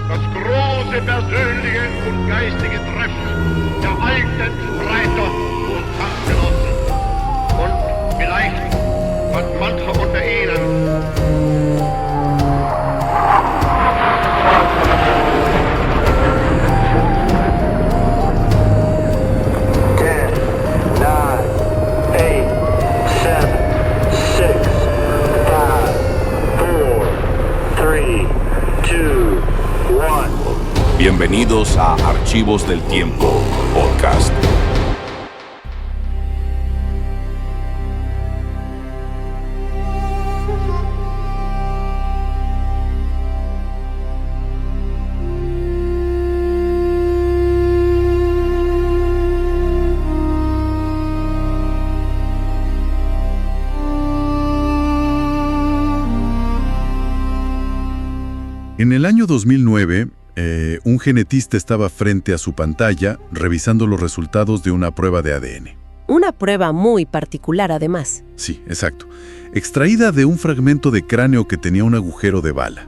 Das große persönliche und geistige Treffen der alten Streiter und Kampfgenossen. Und vielleicht hat mancher unter ihnen Bienvenidos a Archivos del Tiempo, podcast. En el año 2009, un genetista estaba frente a su pantalla revisando los resultados de una prueba de ADN. Una prueba muy particular, además. Sí, exacto. Extraída de un fragmento de cráneo que tenía un agujero de bala.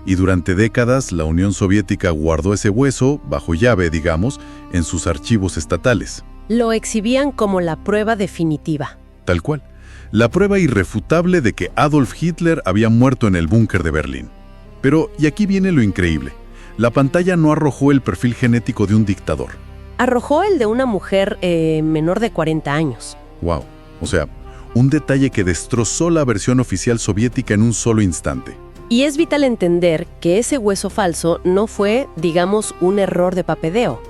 Y durante décadas, la Unión Soviética guardó ese hueso, bajo llave, digamos, en sus archivos estatales. Lo exhibían como la prueba definitiva. Tal cual. La prueba irrefutable de que Adolf Hitler había muerto en el búnker de Berlín. Pero, y aquí viene lo increíble, la pantalla no arrojó el perfil genético de un dictador. Arrojó el de una mujer menor de 40 años. Wow, o sea, un detalle que destrozó la versión oficial soviética en un solo instante. Y es vital entender que ese hueso falso no fue, digamos, un error de papeleo.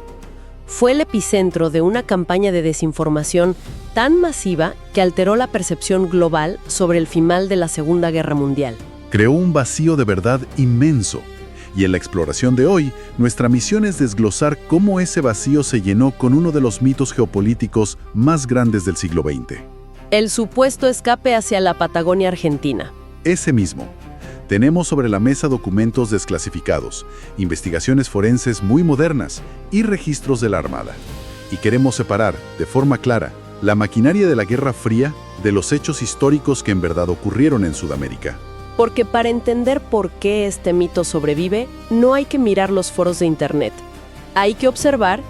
Fue el epicentro de una campaña de desinformación tan masiva que alteró la percepción global sobre el final de la Segunda Guerra Mundial. Creó un vacío de verdad inmenso. Y en la exploración de hoy, nuestra misión es desglosar cómo ese vacío se llenó con uno de los mitos geopolíticos más grandes del siglo XX. El supuesto escape hacia la Patagonia Argentina. Ese mismo. Tenemos sobre la mesa documentos desclasificados, investigaciones forenses muy modernas y registros de la Armada. Y queremos separar, de forma clara, la maquinaria de la Guerra Fría de los hechos históricos que en verdad ocurrieron en Sudamérica. Porque para entender por qué este mito sobrevive, no hay que mirar los foros de Internet. Hay que observar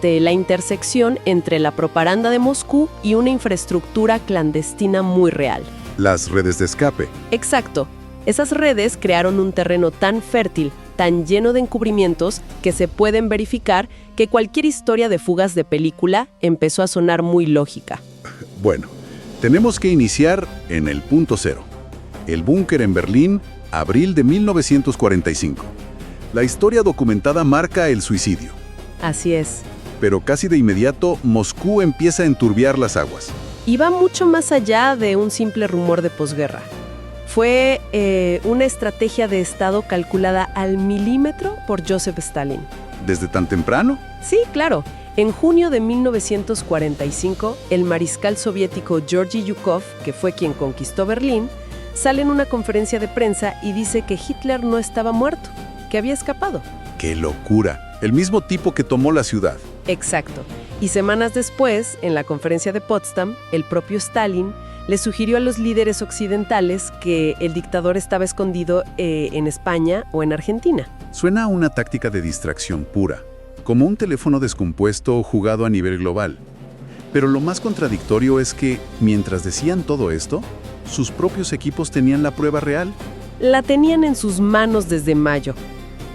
la intersección entre la propaganda de Moscú y una infraestructura clandestina muy real. Las redes de escape. Exacto. Esas redes crearon un terreno tan fértil, tan lleno de encubrimientos, que se pueden verificar que cualquier historia de fugas de película empezó a sonar muy lógica. Bueno, tenemos que iniciar en el punto cero. El búnker en Berlín, abril de 1945. La historia documentada marca el suicidio. Así es. Pero casi de inmediato, Moscú empieza a enturbiar las aguas. Y va mucho más allá de un simple rumor de posguerra. Fue una estrategia de Estado calculada al milímetro por Joseph Stalin. ¿Desde tan temprano? Sí, claro. En junio de 1945, el mariscal soviético Georgy Yukov, que fue quien conquistó Berlín, sale en una conferencia de prensa y dice que Hitler no estaba muerto, que había escapado. ¡Qué locura! El mismo tipo que tomó la ciudad. Exacto. Y semanas después, en la conferencia de Potsdam, el propio Stalin le sugirió a los líderes occidentales que el dictador estaba escondido en España o en Argentina. Suena a una táctica de distracción pura, como un teléfono descompuesto jugado a nivel global. Pero lo más contradictorio es que, mientras decían todo esto, sus propios equipos tenían la prueba real. La tenían en sus manos desde mayo.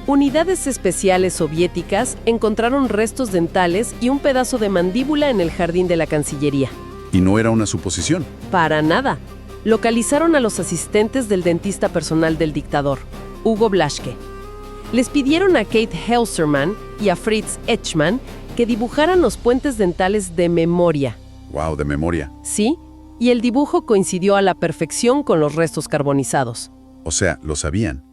Unidades especiales soviéticas encontraron restos dentales y un pedazo de mandíbula en el jardín de la Cancillería. Y no era una suposición. Para nada. Localizaron a los asistentes del dentista personal del dictador, Hugo Blaschke. Les pidieron a Kate Helserman y a Fritz Etchmann que dibujaran los puentes dentales de memoria. ¡Wow! De memoria. Sí, y el dibujo coincidió a la perfección con los restos carbonizados. O sea, lo sabían.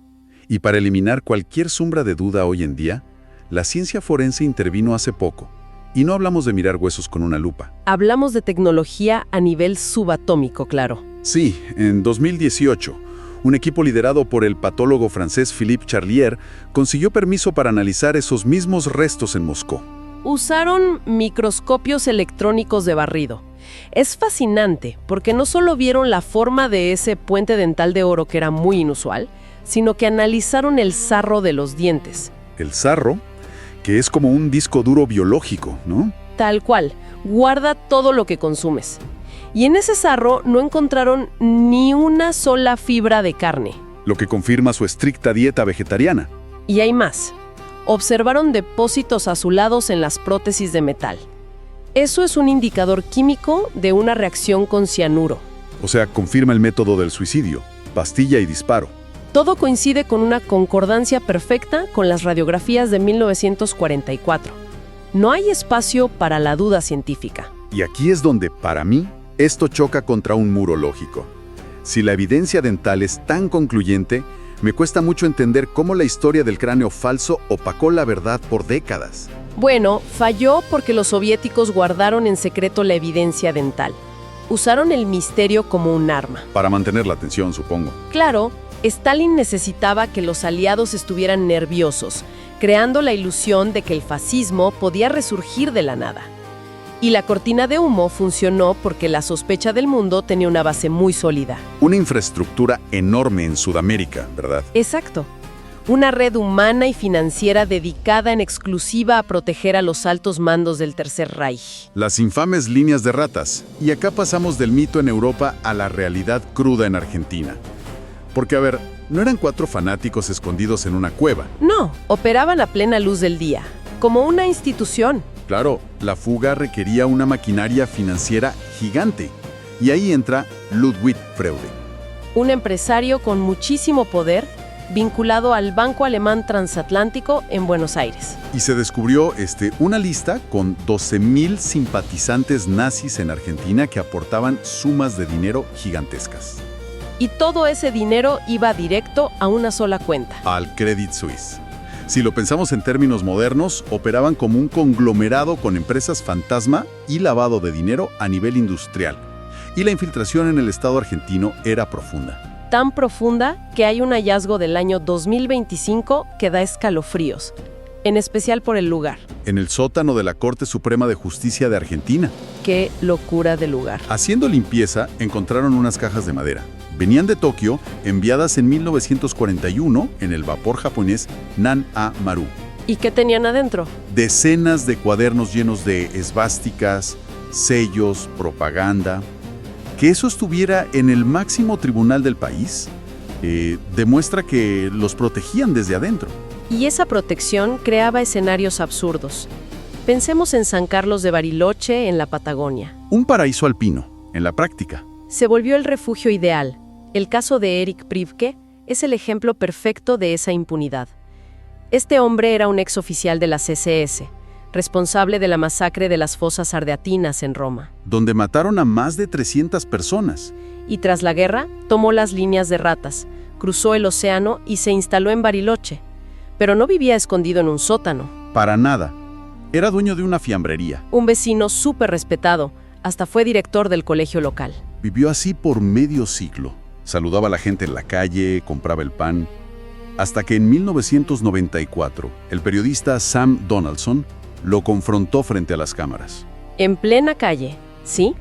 Y para eliminar cualquier sombra de duda hoy en día, la ciencia forense intervino hace poco. Y no hablamos de mirar huesos con una lupa. Hablamos de tecnología a nivel subatómico, claro. Sí, en 2018, un equipo liderado por el patólogo francés Philippe Charlier consiguió permiso para analizar esos mismos restos en Moscú. Usaron microscopios electrónicos de barrido. Es fascinante porque no solo vieron la forma de ese puente dental de oro que era muy inusual, sino que analizaron el sarro de los dientes. El sarro, que es como un disco duro biológico, ¿no? Tal cual, guarda todo lo que consumes. Y en ese sarro no encontraron ni una sola fibra de carne. Lo que confirma su estricta dieta vegetariana. Y hay más. Observaron depósitos azulados en las prótesis de metal. Eso es un indicador químico de una reacción con cianuro. O sea, confirma el método del suicidio, pastilla y disparo. Todo coincide con una concordancia perfecta con las radiografías de 1944. No hay espacio para la duda científica. Y aquí es donde, para mí, esto choca contra un muro lógico. Si la evidencia dental es tan concluyente, me cuesta mucho entender cómo la historia del cráneo falso opacó la verdad por décadas. Bueno, falló porque los soviéticos guardaron en secreto la evidencia dental. Usaron el misterio como un arma. Para mantener la atención, supongo. Claro, Stalin necesitaba que los aliados estuvieran nerviosos, creando la ilusión de que el fascismo podía resurgir de la nada. Y la cortina de humo funcionó porque la sospecha del mundo tenía una base muy sólida. Una infraestructura enorme en Sudamérica, ¿verdad? Exacto. Una red humana y financiera dedicada en exclusiva a proteger a los altos mandos del Tercer Reich. Las infames líneas de ratas. Y acá pasamos del mito en Europa a la realidad cruda en Argentina. Porque, a ver, no eran 4 fanáticos escondidos en una cueva. No, operaban a plena luz del día, como una institución. Claro, la fuga requería una maquinaria financiera gigante. Y ahí entra Ludwig Freude. Un empresario con muchísimo poder, vinculado al Banco Alemán Transatlántico en Buenos Aires. Y se descubrió una lista con 12,000 simpatizantes nazis en Argentina que aportaban sumas de dinero gigantescas. Y todo ese dinero iba directo a una sola cuenta. Al Credit Suisse. Si lo pensamos en términos modernos, operaban como un conglomerado con empresas fantasma y lavado de dinero a nivel industrial. Y la infiltración en el Estado argentino era profunda. Tan profunda que hay un hallazgo del año 2025 que da escalofríos, en especial por el lugar. En el sótano de la Corte Suprema de Justicia de Argentina. ¡Qué locura de lugar! Haciendo limpieza, encontraron unas cajas de madera. Venían de Tokio, enviadas en 1941 en el vapor japonés Nan-A Maru. ¿Y qué tenían adentro? Decenas de cuadernos llenos de esvásticas, sellos, propaganda. Que eso estuviera en el máximo tribunal del país demuestra que los protegían desde adentro. Y esa protección creaba escenarios absurdos. Pensemos en San Carlos de Bariloche, en la Patagonia. Un paraíso alpino, en la práctica. Se volvió el refugio ideal. El caso de Erich Priebke es el ejemplo perfecto de esa impunidad. Este hombre era un exoficial de la CSS, responsable de la masacre de las fosas ardeatinas en Roma. Donde mataron a más de 300 personas. Y tras la guerra, tomó las líneas de ratas, cruzó el océano y se instaló en Bariloche. Pero no vivía escondido en un sótano. Para nada. Era dueño de una fiambrería. Un vecino súper respetado, hasta fue director del colegio local. Vivió así por medio siglo. Saludaba a la gente en la calle, compraba el pan. Hasta que en 1994, el periodista Sam Donaldson lo confrontó frente a las cámaras. En plena calle, ¿sí?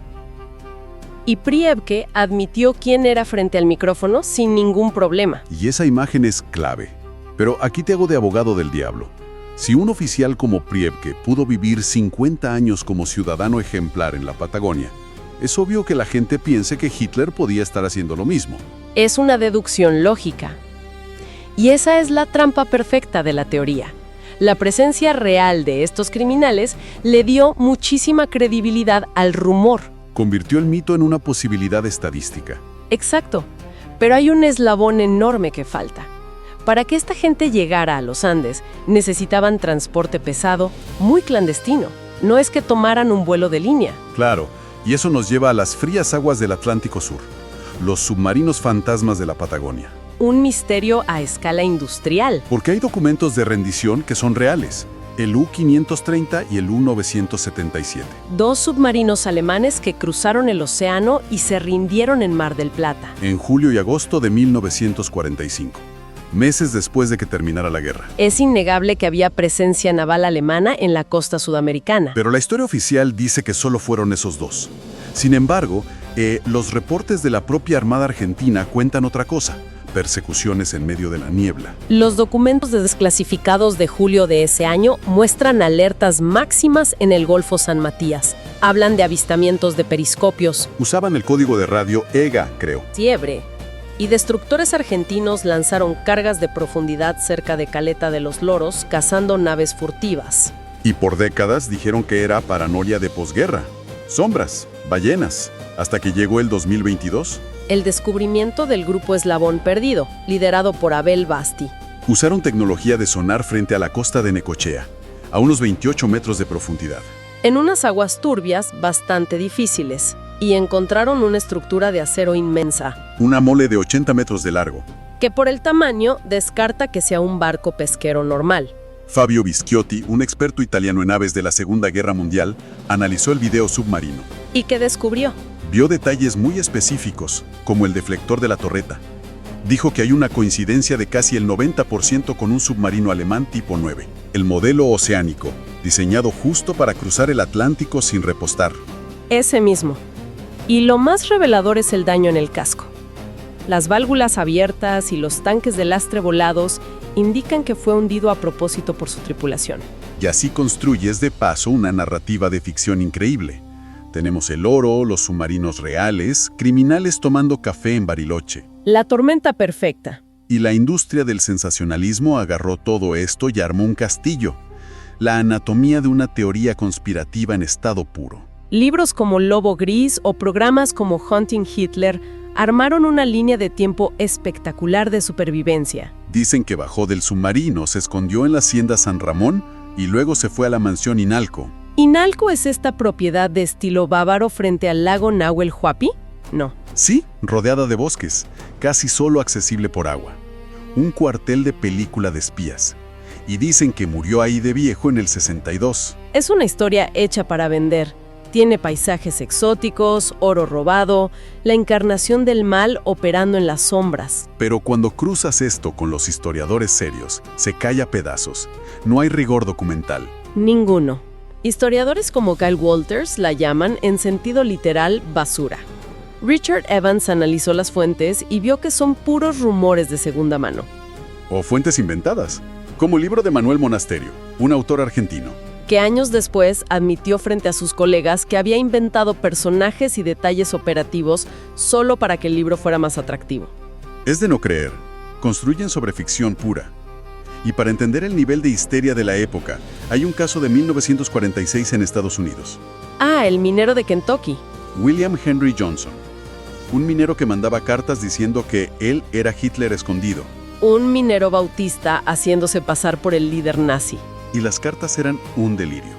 Y Priebke admitió quién era frente al micrófono sin ningún problema. Y esa imagen es clave. Pero aquí te hago de abogado del diablo. Si un oficial como Priebke pudo vivir 50 años como ciudadano ejemplar en la Patagonia, es obvio que la gente piense que Hitler podía estar haciendo lo mismo. Es una deducción lógica. Y esa es la trampa perfecta de la teoría. La presencia real de estos criminales le dio muchísima credibilidad al rumor. Convirtió el mito en una posibilidad estadística. Exacto. Pero hay un eslabón enorme que falta. Para que esta gente llegara a los Andes, necesitaban transporte pesado, muy clandestino. No es que tomaran un vuelo de línea. Claro, y eso nos lleva a las frías aguas del Atlántico Sur, los submarinos fantasmas de la Patagonia. Un misterio a escala industrial. Porque hay documentos de rendición que son reales, el U-530 y el U-977. 2 submarinos alemanes que cruzaron el océano y se rindieron en Mar del Plata. En julio y agosto de 1945. Meses después de que terminara la guerra. Es innegable que había presencia naval alemana en la costa sudamericana. Pero la historia oficial dice que solo fueron esos 2. Sin embargo, los reportes de la propia Armada Argentina cuentan otra cosa. persecuciones en medio de la niebla. Los documentos desclasificados de julio de ese año muestran alertas máximas en el Golfo San Matías. Hablan de avistamientos de periscopios, Usaban el código de radio EGA, creo. fiebre, y destructores argentinos lanzaron cargas de profundidad cerca de Caleta de los Loros, cazando naves furtivas. Y por décadas dijeron que era paranoia de posguerra. Sombras, ballenas, hasta que llegó el 2022. El descubrimiento del grupo Eslabón Perdido, liderado por Abel Basti. Usaron tecnología de sonar frente a la costa de Necochea, a unos 28 metros de profundidad. En unas aguas turbias bastante difíciles, y encontraron una estructura de acero inmensa, Una mole de 80 metros de largo. que por el tamaño descarta que sea un barco pesquero normal. Fabio Vischiotti, un experto italiano en aves de la Segunda Guerra Mundial, analizó el video submarino. ¿Y qué descubrió? Vio detalles muy específicos, como el deflector de la torreta. Dijo que hay una coincidencia de casi el 90% con un submarino alemán tipo 9, el modelo oceánico, diseñado justo para cruzar el Atlántico sin repostar. Ese mismo. Y lo más revelador es el daño en el casco. Las válvulas abiertas y los tanques de lastre volados indican que fue hundido a propósito por su tripulación. Y así construyes de paso una narrativa de ficción increíble. Tenemos el oro, los submarinos reales, criminales tomando café en Bariloche. La tormenta perfecta. Y la industria del sensacionalismo agarró todo esto y armó un castillo. La anatomía de una teoría conspirativa en estado puro. Libros como Lobo Gris o programas como Hunting Hitler armaron una línea de tiempo espectacular de supervivencia. Dicen que bajó del submarino, se escondió en la hacienda San Ramón y luego se fue a la mansión Inalco. ¿Inalco es esta propiedad de estilo bávaro frente al lago Nahuel Huapi? No. Sí, rodeada de bosques, casi solo accesible por agua. Un cuartel de película de espías. Y dicen que murió ahí de viejo en el 62. Es una historia hecha para vender. Tiene paisajes exóticos, oro robado, la encarnación del mal operando en las sombras. Pero cuando cruzas esto con los historiadores serios, se cae a pedazos. No hay rigor documental. Ninguno. Historiadores como Kyle Walters la llaman, en sentido literal, basura. Richard Evans analizó las fuentes y vio que son puros rumores de segunda mano. O fuentes inventadas, como el libro de Manuel Monasterio, un autor argentino. Que años después admitió frente a sus colegas que había inventado personajes y detalles operativos solo para que el libro fuera más atractivo. Es de no creer. Construyen sobre ficción pura. Y para entender el nivel de histeria de la época, hay un caso de 1946 en Estados Unidos. Ah, el minero de Kentucky. William Henry Johnson. Un minero que mandaba cartas diciendo que él era Hitler escondido. Un minero bautista haciéndose pasar por el líder nazi. Y las cartas eran un delirio.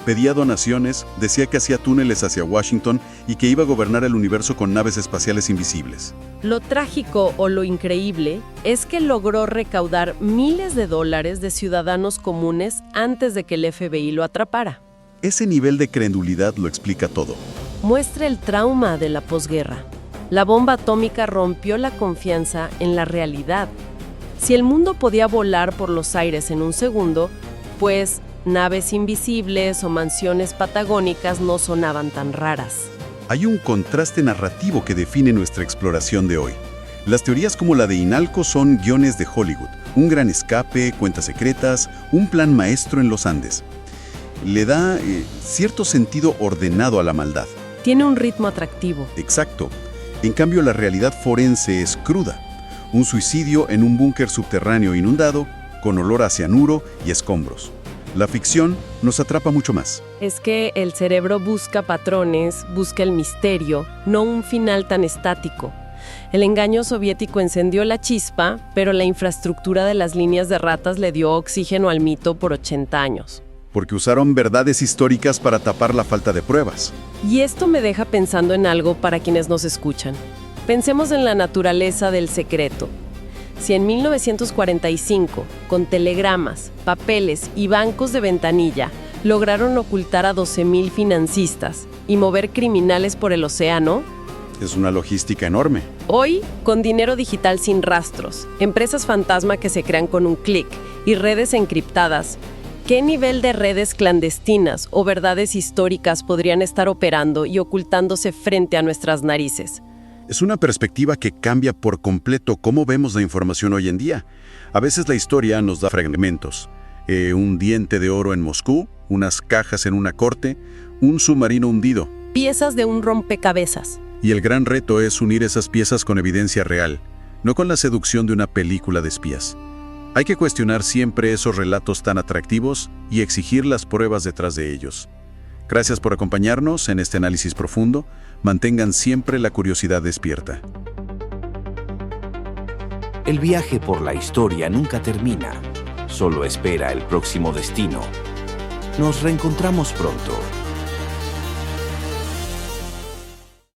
Pedía donaciones, decía que hacía túneles hacia Washington y que iba a gobernar el universo con naves espaciales invisibles. Lo trágico o lo increíble es que logró recaudar miles de dólares de ciudadanos comunes antes de que el FBI lo atrapara. Ese nivel de credulidad lo explica todo. Muestra el trauma de la posguerra. La bomba atómica rompió la confianza en la realidad. Si el mundo podía volar por los aires en un segundo, pues naves invisibles o mansiones patagónicas no sonaban tan raras. Hay un contraste narrativo que define nuestra exploración de hoy. Las teorías como la de Inalco son guiones de Hollywood, un gran escape, cuentas secretas, un plan maestro en los Andes. Le da cierto sentido ordenado a la maldad. Tiene un ritmo atractivo. Exacto. En cambio, la realidad forense es cruda. Un suicidio en un búnker subterráneo inundado, con olor a cianuro y escombros. La ficción nos atrapa mucho más. Es que el cerebro busca patrones, busca el misterio, no un final tan estático. El engaño soviético encendió la chispa, pero la infraestructura de las líneas de ratas le dio oxígeno al mito por 80 años. Porque usaron verdades históricas para tapar la falta de pruebas. Y esto me deja pensando en algo para quienes nos escuchan. Pensemos en la naturaleza del secreto. Si en 1945, con telegramas, papeles y bancos de ventanilla, lograron ocultar a 12,000 financistas y mover criminales por el océano, Es una logística enorme. hoy, con dinero digital sin rastros, empresas fantasma que se crean con un clic y redes encriptadas, ¿qué nivel de redes clandestinas o verdades históricas podrían estar operando y ocultándose frente a nuestras narices? Es una perspectiva que cambia por completo cómo vemos la información hoy en día. A veces la historia nos da fragmentos. Un diente de oro en Moscú, unas cajas en una corte, un submarino hundido. Piezas de un rompecabezas. Y el gran reto es unir esas piezas con evidencia real, no con la seducción de una película de espías. Hay que cuestionar siempre esos relatos tan atractivos y exigir las pruebas detrás de ellos. Gracias por acompañarnos en este análisis profundo. Mantengan siempre la curiosidad despierta. El viaje por la historia nunca termina. Solo espera el próximo destino. Nos reencontramos pronto.